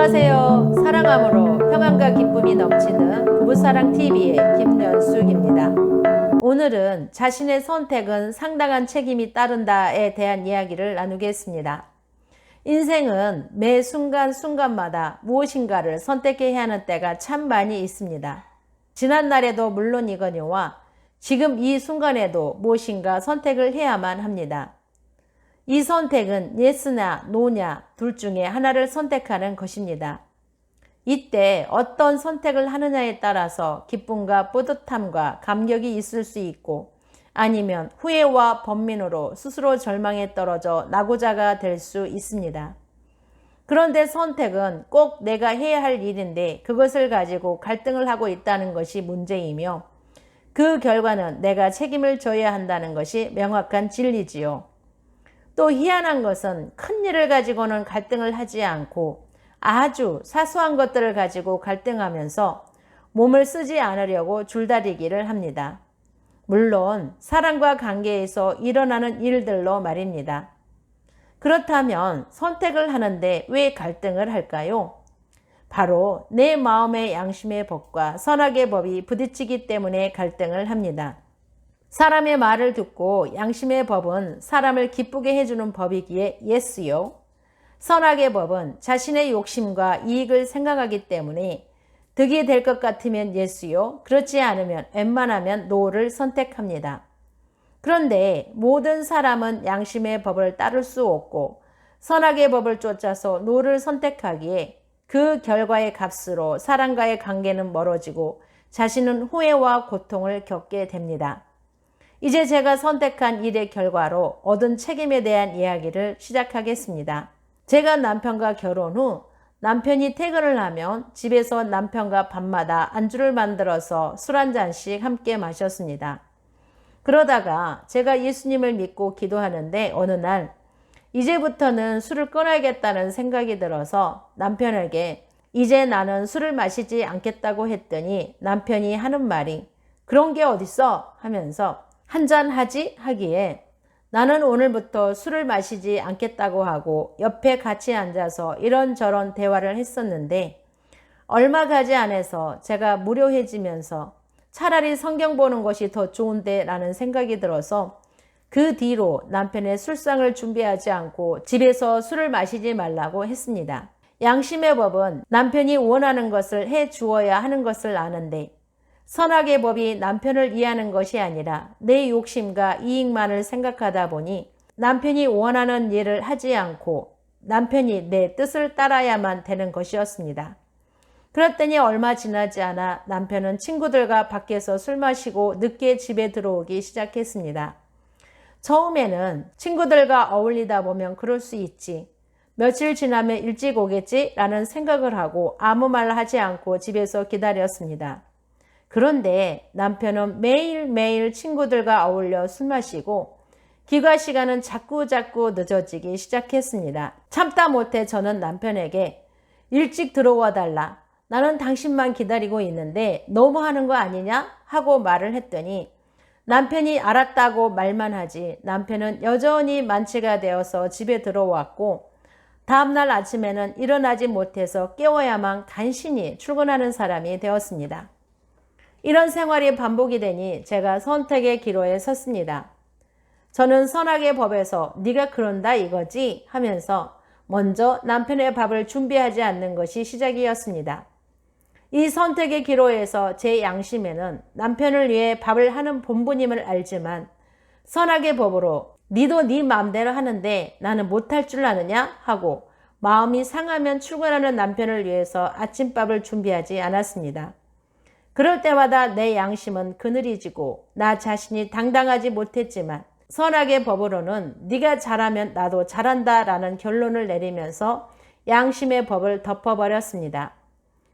안녕하세요. 사랑함으로 평안과 기쁨이 넘치는 부부사랑TV의 김연숙입니다. 오늘은 자신의 선택은 상당한 책임이 따른다에 대한 이야기를 나누겠습니다. 인생은 매 순간순간마다 무엇인가를 선택해야 하는 때가 참 많이 있습니다. 지난날에도 물론이거니와 지금 이 순간에도 무엇인가 선택을 해야만 합니다. 이 선택은 예스나 노냐 둘 중에 하나를 선택하는 것입니다. 이때 어떤 선택을 하느냐에 따라서 기쁨과 뿌듯함과 감격이 있을 수 있고 아니면 후회와 번민으로 스스로 절망에 떨어져 낙오자가 될 수 있습니다. 그런데 선택은 꼭 내가 해야 할 일인데 그것을 가지고 갈등을 하고 있다는 것이 문제이며 그 결과는 내가 책임을 져야 한다는 것이 명확한 진리지요. 또 희한한 것은 큰 일을 가지고는 갈등을 하지 않고 아주 사소한 것들을 가지고 갈등하면서 몸을 쓰지 않으려고 줄다리기를 합니다. 물론 사랑과 관계에서 일어나는 일들로 말입니다. 그렇다면 선택을 하는데 왜 갈등을 할까요? 바로 내 마음의 양심의 법과 선악의 법이 부딪히기 때문에 갈등을 합니다. 사람의 말을 듣고 양심의 법은 사람을 기쁘게 해주는 법이기에 예스요. 선악의 법은 자신의 욕심과 이익을 생각하기 때문에 득이 될 것 같으면 예스요. 그렇지 않으면 웬만하면 노를 선택합니다. 그런데 모든 사람은 양심의 법을 따를 수 없고 선악의 법을 쫓아서 노를 선택하기에 그 결과의 값으로 사람과의 관계는 멀어지고 자신은 후회와 고통을 겪게 됩니다. 이제 제가 선택한 일의 결과로 얻은 책임에 대한 이야기를 시작하겠습니다. 제가 남편과 결혼 후 남편이 퇴근을 하면 집에서 남편과 밤마다 안주를 만들어서 술 한 잔씩 함께 마셨습니다. 그러다가 제가 예수님을 믿고 기도하는데 어느 날 이제부터는 술을 끊어야겠다는 생각이 들어서 남편에게 이제 나는 술을 마시지 않겠다고 했더니 남편이 하는 말이 그런 게 어딨어 하면서 한잔 하지 하기에 나는 오늘부터 술을 마시지 않겠다고 하고 옆에 같이 앉아서 이런저런 대화를 했었는데 얼마 가지 않아서 제가 무료해지면서 차라리 성경 보는 것이 더 좋은데 라는 생각이 들어서 그 뒤로 남편의 술상을 준비하지 않고 집에서 술을 마시지 말라고 했습니다. 양심의 법은 남편이 원하는 것을 해 주어야 하는 것을 아는데 선악의 법이 남편을 이해하는 것이 아니라 내 욕심과 이익만을 생각하다 보니 남편이 원하는 일을 하지 않고 남편이 내 뜻을 따라야만 되는 것이었습니다. 그랬더니 얼마 지나지 않아 남편은 친구들과 밖에서 술 마시고 늦게 집에 들어오기 시작했습니다. 처음에는 친구들과 어울리다 보면 그럴 수 있지. 며칠 지나면 일찍 오겠지? 라는 생각을 하고 아무 말 하지 않고 집에서 기다렸습니다. 그런데 남편은 매일매일 친구들과 어울려 술 마시고 귀가 시간은 자꾸 늦어지기 시작했습니다. 참다 못해 저는 남편에게 일찍 들어와 달라. 나는 당신만 기다리고 있는데 너무 하는 거 아니냐? 하고 말을 했더니 남편이 알았다고 말만 하지 남편은 여전히 만취가 되어서 집에 들어왔고 다음날 아침에는 일어나지 못해서 깨워야만 간신히 출근하는 사람이 되었습니다. 이런 생활이 반복이 되니 제가 선택의 기로에 섰습니다. 저는 선악의 법에서 네가 그런다 이거지 하면서 먼저 남편의 밥을 준비하지 않는 것이 시작이었습니다. 이 선택의 기로에서 제 양심에는 남편을 위해 밥을 하는 본분임을 알지만 선악의 법으로 니도 네 마음대로 하는데 나는 못할 줄 아느냐 하고 마음이 상하면 출근하는 남편을 위해서 아침밥을 준비하지 않았습니다. 그럴 때마다 내 양심은 그늘이지고 나 자신이 당당하지 못했지만 선악의 법으로는 네가 잘하면 나도 잘한다 라는 결론을 내리면서 양심의 법을 덮어버렸습니다.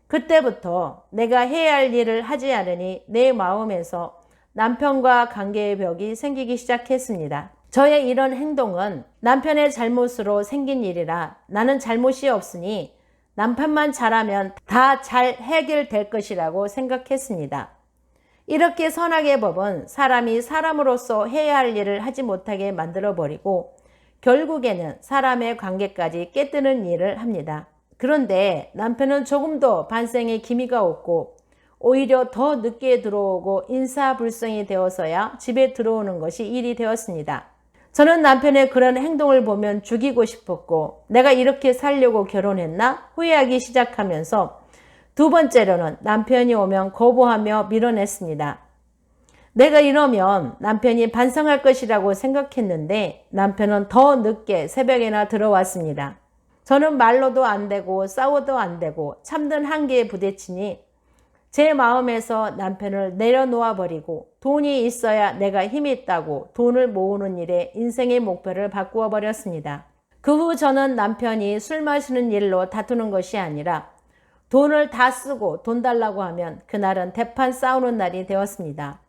그때부터 내가 해야 할 일을 하지 않으니 내 마음에서 남편과 관계의 벽이 생기기 시작했습니다. 저의 이런 행동은 남편의 잘못으로 생긴 일이라 나는 잘못이 없으니 남편만 잘하면 다 잘 해결될 것이라고 생각했습니다. 이렇게 선악의 법은 사람이 사람으로서 해야 할 일을 하지 못하게 만들어버리고 결국에는 사람의 관계까지 깨뜨는 일을 합니다. 그런데 남편은 조금도 반성의 기미가 없고 오히려 더 늦게 들어오고 인사불성이 되어서야 집에 들어오는 것이 일이 되었습니다. 저는 남편의 그런 행동을 보면 죽이고 싶었고 내가 이렇게 살려고 결혼했나 후회하기 시작하면서 두 번째로는 남편이 오면 거부하며 밀어냈습니다. 내가 이러면 남편이 반성할 것이라고 생각했는데 남편은 더 늦게 새벽에나 들어왔습니다. 저는 말로도 안 되고 싸워도 안 되고 참된 한계에 부딪히니 제 마음에서 남편을 내려놓아 버리고 돈이 있어야 내가 힘이 있다고 돈을 모으는 일에 인생의 목표를 바꾸어 버렸습니다. 그 후 저는 남편이 술 마시는 일로 다투는 것이 아니라 돈을 다 쓰고 돈 달라고 하면 그날은 대판 싸우는 날이 되었습니다.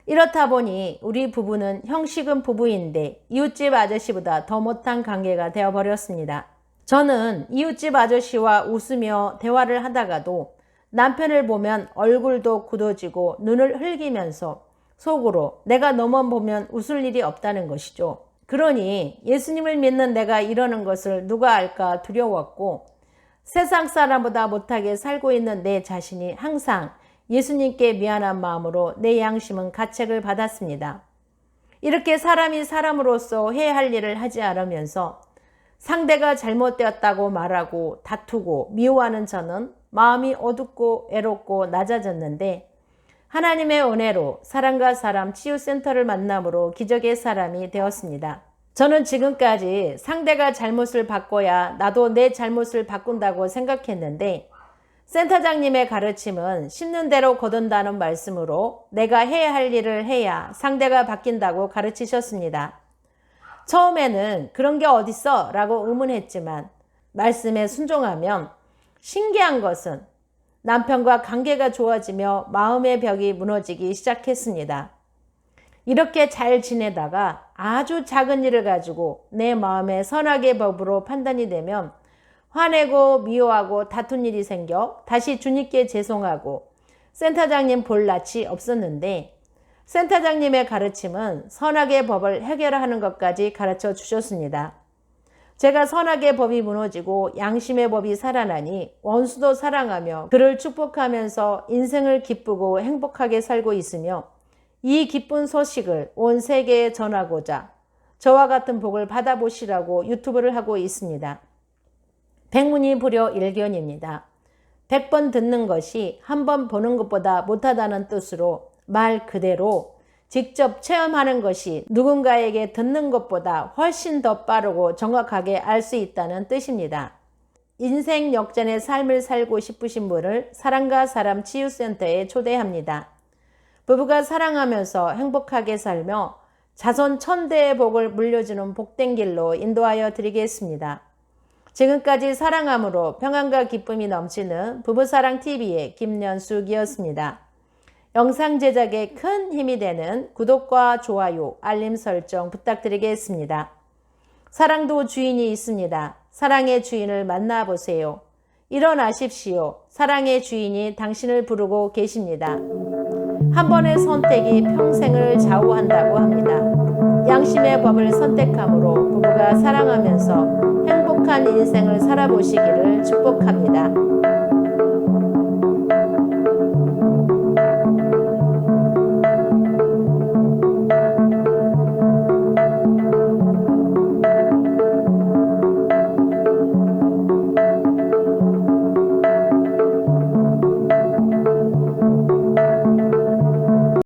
이렇다 보니 우리 부부는 형식은 부부인데 이웃집 아저씨보다 더 못한 관계가 되어버렸습니다. 저는 이웃집 아저씨와 웃으며 대화를 하다가도 남편을 보면 얼굴도 굳어지고 눈을 흘기면서 속으로 내가 너만 보면 웃을 일이 없다는 것이죠. 그러니 예수님을 믿는 내가 이러는 것을 누가 알까 두려웠고 세상 사람보다 못하게 살고 있는 내 자신이 항상 예수님께 미안한 마음으로 내 양심은 가책을 받았습니다. 이렇게 사람이 사람으로서 해야 할 일을 하지 않으면서 상대가 잘못되었다고 말하고 다투고 미워하는 저는 마음이 어둡고 애롭고 낮아졌는데 하나님의 은혜로 사람과 사람 치유센터를 만남으로 기적의 사람이 되었습니다. 저는 지금까지 상대가 잘못을 바꿔야 나도 내 잘못을 바꾼다고 생각했는데 센터장님의 가르침은 심는 대로 거둔다는 말씀으로 내가 해야 할 일을 해야 상대가 바뀐다고 가르치셨습니다. 처음에는 그런 게 어딨어? 라고 의문했지만 말씀에 순종하면 신기한 것은 남편과 관계가 좋아지며 마음의 벽이 무너지기 시작했습니다. 이렇게 잘 지내다가 아주 작은 일을 가지고 내 마음에 선악의 법으로 판단이 되면 화내고 미워하고 다툰 일이 생겨 다시 주님께 죄송하고 센터장님 볼 낯이 없었는데 센터장님의 가르침은 선악의 법을 해결하는 것까지 가르쳐 주셨습니다. 제가 선악의 법이 무너지고 양심의 법이 살아나니 원수도 사랑하며 그를 축복하면서 인생을 기쁘고 행복하게 살고 있으며 이 기쁜 소식을 온 세계에 전하고자 저와 같은 복을 받아보시라고 유튜브를 하고 있습니다. 백문이 불여 일견입니다. 100번 듣는 것이 한 번 보는 것보다 못하다는 뜻으로 말 그대로 직접 체험하는 것이 누군가에게 듣는 것보다 훨씬 더 빠르고 정확하게 알 수 있다는 뜻입니다. 인생 역전의 삶을 살고 싶으신 분을 사랑과 사람 치유센터에 초대합니다. 부부가 사랑하면서 행복하게 살며 자손 천대의 복을 물려주는 복된 길로 인도하여 드리겠습니다. 지금까지 사랑함으로 평안과 기쁨이 넘치는 부부사랑TV의 김연숙이었습니다. 영상 제작에 큰 힘이 되는 구독과 좋아요, 알림 설정 부탁드리겠습니다. 사랑도 주인이 있습니다. 사랑의 주인을 만나보세요. 일어나십시오. 사랑의 주인이 당신을 부르고 계십니다. 한 번의 선택이 평생을 좌우한다고 합니다. 양심의 법을 선택함으로 부부가 사랑하면서 행복한 인생을 살아보시기를 축복합니다.